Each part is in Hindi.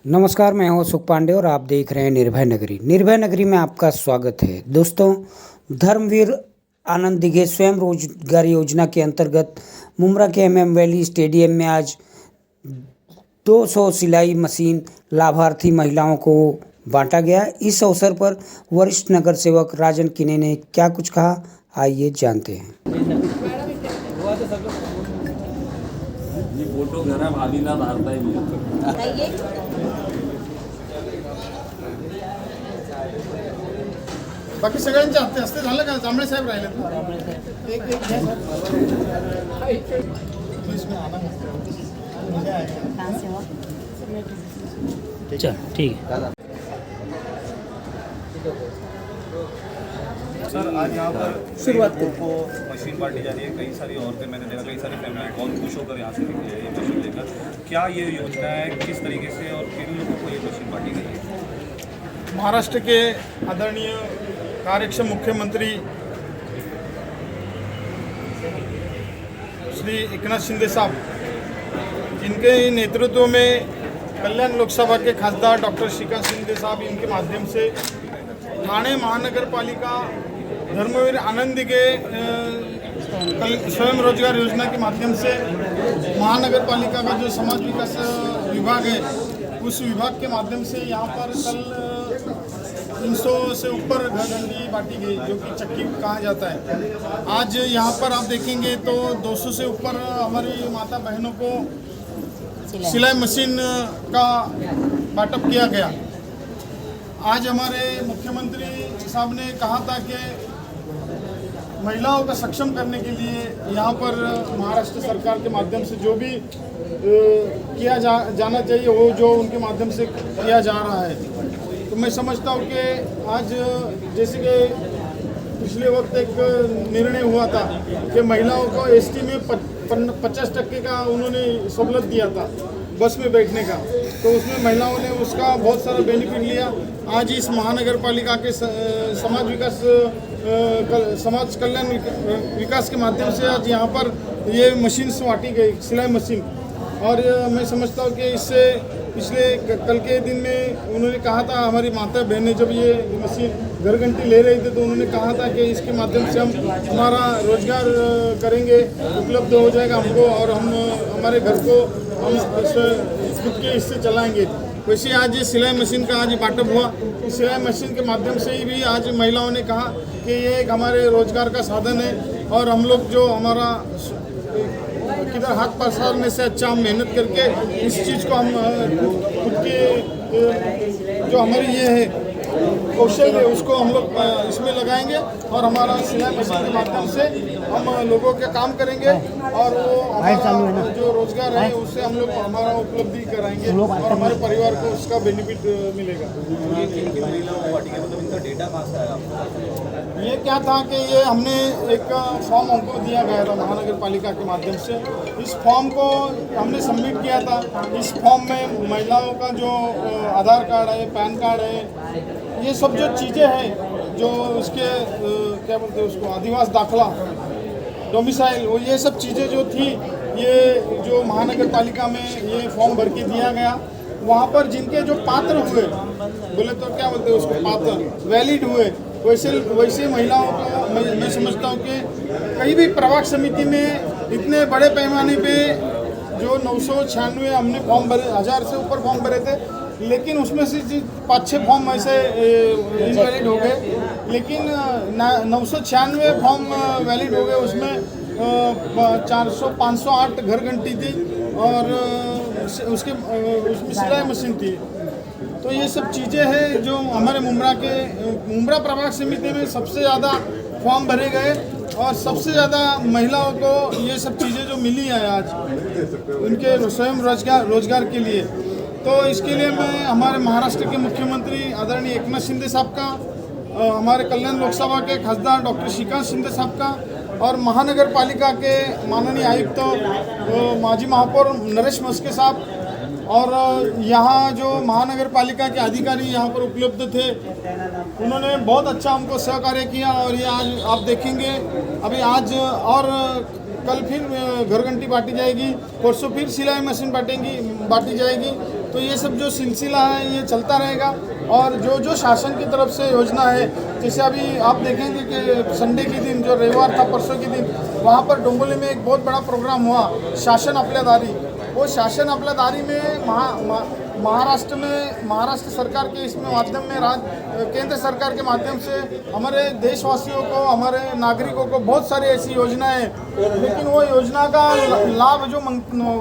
नमस्कार, मैं हूं सुख पांडे और आप देख रहे हैं निर्भय नगरी। निर्भय नगरी में आपका स्वागत है। दोस्तों, धर्मवीर आनंद दिघे स्वयं रोजगार योजना के अंतर्गत मुमरा के MM वैली स्टेडियम में आज 200 सिलाई मशीन लाभार्थी महिलाओं को बांटा गया। इस अवसर पर वरिष्ठ नगर सेवक राजन किने ने क्या कुछ कहा, आइए जानते हैं। मी फोटो घरा भाभीला मारताय मी बाकी सगळ्यांच्या हस्ते हस्ते झालं का? जांभळे साहेब राहिलेत ना? एक चल ठीक है सर, आज यहाँ पर शुरुआत को मशीन बांटी जा रही है। कई सारी औरतें, मैंने देखा कई सारी फैमिली बहुत खुश होकर यहाँ से निकली है ये मशीन लेकर। क्या ये योजना है, किस तरीके से और किन लोगों को ये मशीन बांटी गई है? महाराष्ट्र के आदरणीय कार्यक्षम मुख्यमंत्री श्री एकनाथ शिंदे साहब, इनके नेतृत्व में कल्याण लोकसभा के खासदार डॉक्टर श्रीकांत शिंदे साहब, इनके माध्यम से ठाणे महानगर पालिका धर्मवीर आनंद दिघे स्वयं रोजगार योजना के माध्यम से महानगर पालिका का जो समाज विकास विभाग है, उस विभाग के माध्यम से यहाँ पर कल 300 से ऊपर घरघंटी बांटी गई, जो कि चक्की कहा जाता है। आज यहाँ पर आप देखेंगे तो 200 से ऊपर हमारी माता बहनों को सिलाई मशीन का बांटअप किया गया। आज हमारे मुख्यमंत्री साहब ने कहा था कि महिलाओं का सक्षम करने के लिए यहाँ पर महाराष्ट्र सरकार के माध्यम से जो भी किया जाना चाहिए, वो जो उनके माध्यम से किया जा रहा है। तो मैं समझता हूँ कि आज जैसे कि पिछले वक्त एक निर्णय हुआ था कि महिलाओं को ST में 50% का उन्होंने सहूलत दिया था बस में बैठने का, तो उसमें महिलाओं ने उसका बहुत सारा बेनिफिट लिया। आज इस महानगर पालिका के समाज कल्याण विकास के माध्यम से आज यहाँ पर ये मशीन बांटी गई, सिलाई मशीन। और मैं समझता हूँ कि इससे पिछले कल के दिन में उन्होंने कहा था, हमारी माता बहनें जब ये मशीन घरघंटी ले रही थी तो उन्होंने कहा था कि इसके माध्यम से हम हमारा रोजगार करेंगे, उपलब्ध हो जाएगा हमको, और हम हमारे घर को हम खुद के इससे चलाएंगे। वैसे आज ये सिलाई मशीन का आज बांटअप हुआ। इस सिलाई मशीन के माध्यम से ही भी आज महिलाओं ने कहा कि ये एक हमारे रोजगार का साधन है, और हम लोग जो हमारा किधर हाथ पसारने से अच्छा हम मेहनत करके इस चीज़ को हम खुद के जो हमारी ये है कौशल है उसको हम लोग इसमें लगाएंगे, और हमारा सिलाई मशीन के माध्यम से हम लोगों के काम करेंगे, और वो हमारा जो रोजगार है उससे हम लोग हमारा उपलब्धि कराएंगे और हमारे परिवार को उसका बेनिफिट मिलेगा। ये क्या था कि ये हमने एक फॉर्म हमको दिया गया था महानगर पालिका के माध्यम से। इस फॉर्म को हमने सबमिट किया था। इस फॉर्म में महिलाओं का जो आधार कार्ड है, पैन कार्ड है, ये सब जो चीज़ें हैं, जो उसके क्या बोलते हैं उसको, आदिवासी दाखला, डोमिसाइल, वो ये सब चीज़ें जो थी, ये जो महानगर पालिका में ये फॉर्म भर के दिया गया। वहाँ पर जिनके जो पात्र हुए, बोले तो क्या बोलते हैं उसको, पात्र वैलिड हुए, वैसे महिलाओं को मैं समझता हूँ कि कहीं भी प्रभाग समिति में इतने बड़े पैमाने पे जो 996 हमने फॉर्म भरे, 1000 से ऊपर फॉर्म भरे थे, लेकिन उसमें से 5-6 फॉर्म ऐसे इनवैलिड हो गए, लेकिन 996 फॉर्म वैलिड हो गए। उसमें 508 घरघंटी थी, और उसमें सिलाई मशीन थी। तो ये सब चीज़ें हैं जो हमारे मुमरा प्रभाग समिति में सबसे ज़्यादा फॉर्म भरे गए, और सबसे ज़्यादा महिलाओं को ये सब चीज़ें जो मिली है आज उनके स्वयं रोजगार के लिए। तो इसके लिए मैं हमारे महाराष्ट्र के मुख्यमंत्री आदरणीय एकनाथ शिंदे साहब का, हमारे कल्याण लोकसभा के खासदार डॉक्टर श्रीकांत शिंदे साहब का, और महानगर पालिका के माननीय आयुक्त माजी महापौर नरेश मस्के साहब, और यहाँ जो महानगर पालिका के अधिकारी यहाँ पर उपलब्ध थे, उन्होंने बहुत अच्छा हमको सहकार्य किया। और ये आज आप देखेंगे, अभी आज और कल फिर घरघंटी बांटी जाएगी, परसों फिर सिलाई मशीन बांटी जाएगी। तो ये सब जो सिलसिला है ये चलता रहेगा। और जो शासन की तरफ से योजना है, जैसे अभी आप देखेंगे कि संडे के दिन जो रविवार था परसों के दिन, वहाँ पर डोंबिवली में एक बहुत बड़ा प्रोग्राम हुआ शासन आपल्या दारी। वो शासन आपल्या दारी में महाराष्ट्र सरकार के इसमें माध्यम में केंद्र सरकार के माध्यम से हमारे देशवासियों को, हमारे नागरिकों को बहुत सारी ऐसी योजनाएं हैं, लेकिन वो योजना का लाभ जो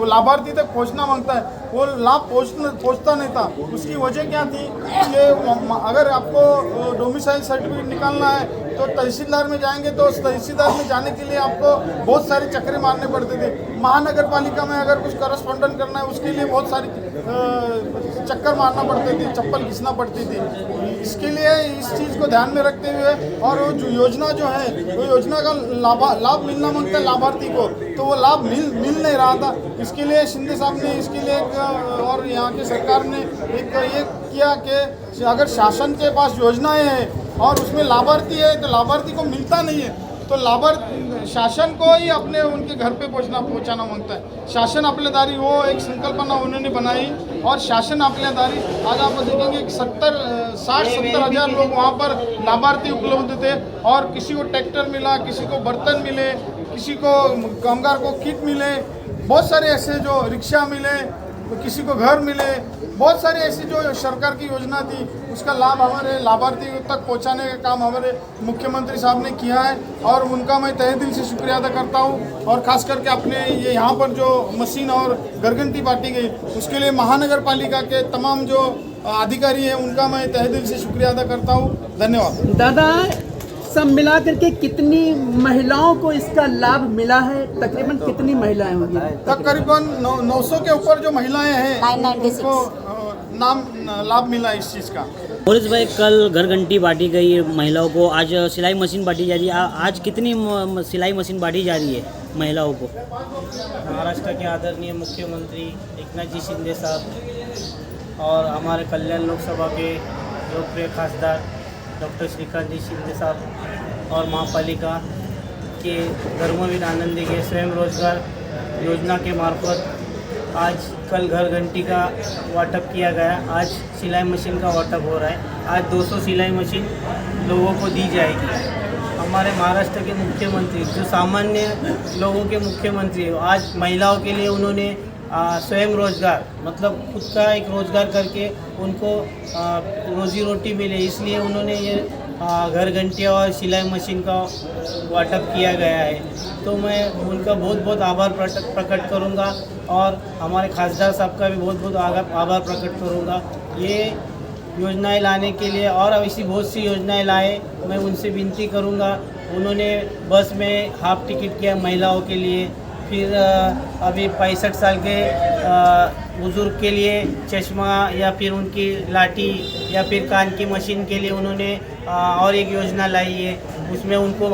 लाभार्थी तक पहुंचना मांगता है वो लाभ पहुंचता नहीं था। उसकी वजह क्या थी कि अगर आपको डोमिसाइल सर्टिफिकेट निकालना है तो तहसीलदार में जाएंगे, तो उस तहसीलदार में जाने के लिए आपको बहुत सारे चक्कर मारने पड़ते थे। महानगर पालिका में अगर कुछ करस्पॉन्डेंट करना है उसके लिए बहुत सारी चक्कर मारना पड़ते थे, चप्पल घिसना पड़ती थी। इसके लिए इस चीज़ को ध्यान में रखते हुए और वो जो योजना जो है वो योजना का लाभ मिलना मांगता है लाभार्थी को, तो वो लाभ मिल नहीं रहा था। इसके लिए शिंदे साहब ने इसके लिए और यहाँ की सरकार ने एक ये किया कि अगर शासन के पास योजनाएं हैं और उसमें लाभार्थी है तो लाभार्थी को मिलता नहीं है, तो शासन को ही अपने उनके घर पे पहुंचाना मांगता है। शासन आपल्यादारी वो एक संकल्पना उन्होंने बनाई और शासन आपल्यादारी आज आप देखेंगे 60-70 हज़ार लोग वहाँ पर लाभार्थी उपलब्ध थे और किसी को ट्रैक्टर मिला, किसी को बर्तन मिले, किसी को कामगार को किट मिले, बहुत सारे ऐसे जो रिक्शा मिले, किसी को घर मिले, बहुत सारी ऐसी जो सरकार की योजना थी उसका लाभ हमारे लाभार्थियों तक पहुंचाने का काम हमारे मुख्यमंत्री साहब ने किया है और उनका मैं तहे दिल से शुक्रिया अदा करता हूं। और खास करके अपने ये यहाँ पर जो मशीन और घरघंटी बांटी गई उसके लिए महानगर पालिका के तमाम जो अधिकारी हैं उनका मैं तहे दिल से शुक्रिया अदा करता हूँ। धन्यवाद। दादा, सब मिला करके कितनी महिलाओं को इसका लाभ मिला है? तकरीबन कितनी महिलाएं होंगी? तकरीबन 900 के ऊपर जो महिलाएं हैं 996 उनको लाभ मिला इस चीज़ का। बोरिस भाई, कल घर घंटी बांटी गई महिलाओं को, आज सिलाई मशीन बांटी जा रही है। आज कितनी सिलाई मशीन बांटी जा रही है महिलाओं को? महाराष्ट्र के आदरणीय मुख्यमंत्री एकनाथ जी शिंदे साहब और हमारे कल्याण लोकसभा के लोकप्रिय खासदार डॉक्टर श्रीकांत जी शिंदे साहब और महापालिका के धर्मवीर आनंद दिघे स्वयं रोजगार योजना के मार्फत आज कल घर घंटी का वाटप किया गया। आज सिलाई मशीन का वाटप हो रहा है। आज 200 सिलाई मशीन लोगों को दी जाएगी। हमारे महाराष्ट्र के मुख्यमंत्री जो सामान्य लोगों के मुख्यमंत्री आज महिलाओं के लिए उन्होंने स्वयं रोजगार मतलब खुद का एक रोजगार करके उनको रोजी रोटी मिले, इसलिए उन्होंने ये घर घंटिया और सिलाई मशीन का वाटप किया गया है। तो मैं उनका बहुत बहुत आभार प्रकट करूंगा और हमारे खासदार साहब का भी बहुत बहुत आभार प्रकट करूंगा। ये योजनाएं लाने के लिए और ऐसी बहुत सी योजनाएं लाए, मैं उनसे विनती करूंगा। उन्होंने बस में हाफ टिकट किया महिलाओं के लिए, फिर अभी 65 साल के बुज़ुर्ग के लिए चश्मा या फिर उनकी लाठी या फिर कान की मशीन के लिए उन्होंने और एक योजना लाई है। उसमें उनको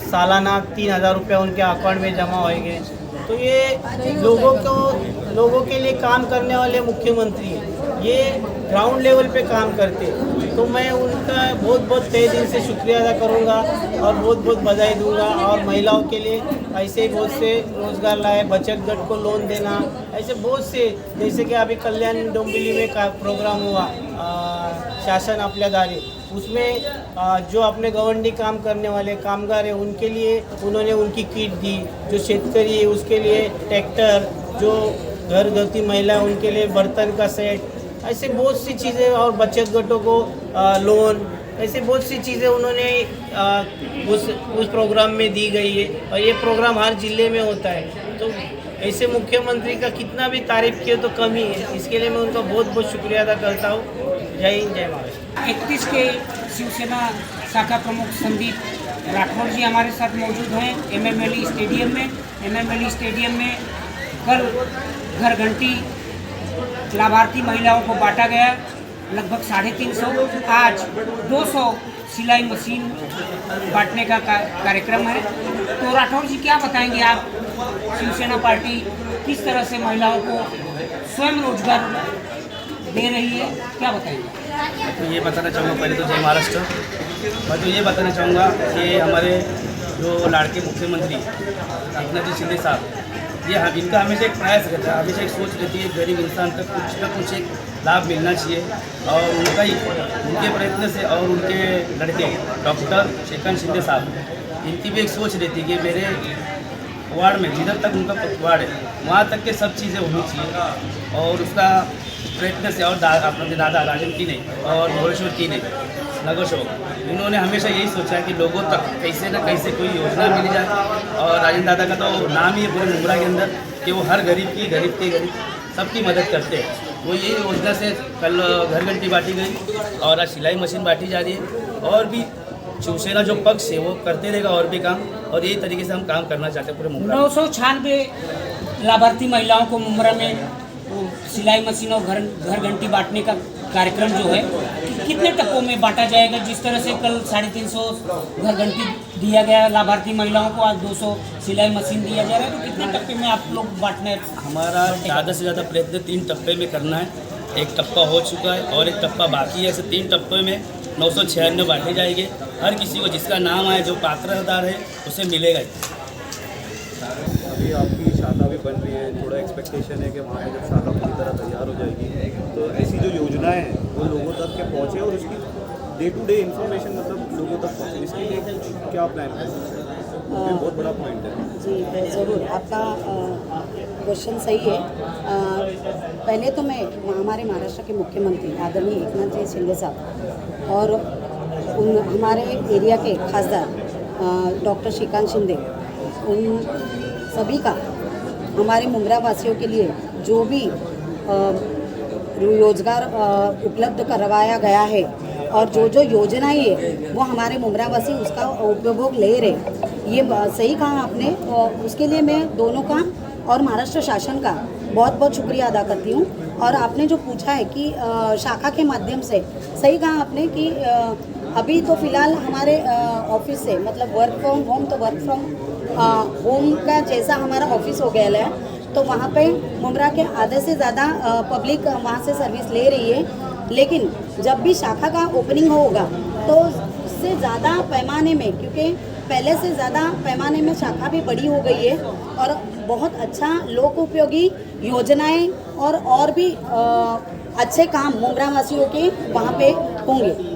सालाना 3000 रुपये उनके अकाउंट में जमा होएंगे। तो ये लोगों के लिए काम करने वाले मुख्यमंत्री हैं, ये ग्राउंड लेवल पे काम करते हैं। तो मैं उनका बहुत बहुत तहे दिल से शुक्रिया अदा करूंगा और बहुत बहुत बधाई दूंगा। और महिलाओं के लिए ऐसे बहुत से रोज़गार लाए, बचत गट को लोन देना, ऐसे बहुत से, जैसे कि अभी कल्याण डोंबिवली में का प्रोग्राम हुआ शासन आपल्यादारी, उसमें जो अपने गवंडी काम करने वाले कामगार हैं उनके लिए उन्होंने उनकी किट दी। जो शेतकरी है उसके लिए ट्रैक्टर, जो घर गृहस्थी महिला उनके लिए बर्तन का सेट, ऐसे बहुत सी चीज़ें और बचत गटों को लोन, ऐसे बहुत सी चीज़ें उन्होंने उस प्रोग्राम में दी गई है। और ये प्रोग्राम हर जिले में होता है। तो ऐसे मुख्यमंत्री का कितना भी तारीफ किए तो कम ही है। इसके लिए मैं उनका बहुत बहुत शुक्रिया अदा करता हूँ। जय हिंद, जय महाराष्ट्र। 31 के शिवसेना शाखा प्रमुख संदीप राठौर जी हमारे साथ मौजूद हैं MMLE स्टेडियम में। MMLE स्टेडियम में कल घर घंटी लाभार्थी महिलाओं को बांटा गया, लगभग 350। आज 200 सिलाई मशीन बांटने का कार्यक्रम है। तो राठौर जी क्या बताएंगे आप, शिवसेना पार्टी किस तरह से महिलाओं को स्वयं रोजगार दे रही है, क्या बताएंगे? तो ये बताना चाहूँगा, पहले तो जय महाराष्ट्र। मैं तो ये बताना चाहूँगा कि हमारे जो लाड़के मुख्यमंत्री एकनाथ जी शिंदे साहब ये इनका हमेशा एक प्रयास रहता है, हमेशा एक सोच रहती है गरीब इंसान तक कुछ ना कुछ एक लाभ मिलना चाहिए। और उनके प्रयत्न से और उनके लड़के डॉक्टर श्रीकांत शिंदे साहब, इनकी भी एक सोच रहती है कि मेरे वार्ड में जिधर तक उनका वार्ड है वहाँ तक के सब चीज़ें होनी चाहिए। और उसका प्रयत्न से और अपने दादा राजन की नहीं और भुवनेश्वर की नहीं नगर शोक, इन्होंने हमेशा यही सोचा है कि लोगों तक कैसे न कैसे कोई योजना मिल जाए। और राजन दादा का तो नाम ही है पूरे मुंब्रा के अंदर कि वो हर गरीब सबकी मदद करते हैं। वो यही योजना से कल घर घंटी बांटी गई और आज सिलाई मशीन बांटी जा रही है। और भी शिवसेना जो पक्ष है वो करते रहेगा और भी काम, और यही तरीके से हम काम करना चाहते हैं पूरे मुंब्रा। 996 लाभार्थी महिलाओं को मुंब्रा में वो सिलाई मशीन और घर घंटी बांटने का कार्यक्रम जो है कितने टप्पों में बांटा जाएगा? जिस तरह से कल 350 घर घंटी दिया गया लाभार्थी महिलाओं को, आज 200 सिलाई मशीन दिया जा रहा है, तो कितने टप्पे में आप लोग बांटने? हमारा ज़्यादा से ज़्यादा प्रयत्न 3 टप्पे में करना है। एक टप्पा हो चुका है और एक टप्पा बाकी है। ऐसे 3 टप्पे में 996 बांटे जाएंगे। हर किसी को जिसका नाम आए, जो पात्रदार है, उसे मिलेगा ही। अभी आपकी शाखा भी बन रही है, थोड़ा एक्सपेक्टेशन है कि वहाँ पे जब शाखा पूरी तरह तैयार हो जाएगी तो ऐसी जो योजनाएं हैं वो लोगों तक के पहुँचे और उसकी डे टू डे इन्फॉर्मेशन मतलब लोगों तक पहुँचे, इसके लिए क्या प्लान है? ये बहुत बड़ा पॉइंट है। जी ज़रूर, आपका क्वेश्चन सही है। पहले तो मैं हमारे महाराष्ट्र के मुख्यमंत्री आदरणीय एकनाथ जी शिंदे साहब और हमारे एरिया के खासदार डॉक्टर श्रीकांत शिंदे, उन सभी का हमारे मुंब्रा वासियों के लिए जो भी रोजगार उपलब्ध करवाया गया है और जो जो योजनाएं है वो हमारे मुंब्रा वासी उसका उपभोग ले रहे। ये सही कहा आपने, और उसके लिए मैं दोनों का और महाराष्ट्र शासन का बहुत बहुत शुक्रिया अदा करती हूँ। और आपने जो पूछा है कि शाखा के माध्यम से, सही कहा आपने कि अभी तो फ़िलहाल हमारे ऑफिस से मतलब वर्क फ्रॉम होम, तो वर्क फ्रॉम होम का जैसा हमारा ऑफिस हो गया है, तो वहाँ पे मुंब्रा के आधे से ज़्यादा पब्लिक वहाँ से सर्विस ले रही है। लेकिन जब भी शाखा का ओपनिंग होगा तो उससे ज़्यादा पैमाने में, क्योंकि पहले से ज़्यादा पैमाने में शाखा भी बड़ी हो गई है और बहुत अच्छा लोक उपयोगी योजनाएं और भी अच्छे काम मुंब्रा वासियों के वहाँ पे होंगे।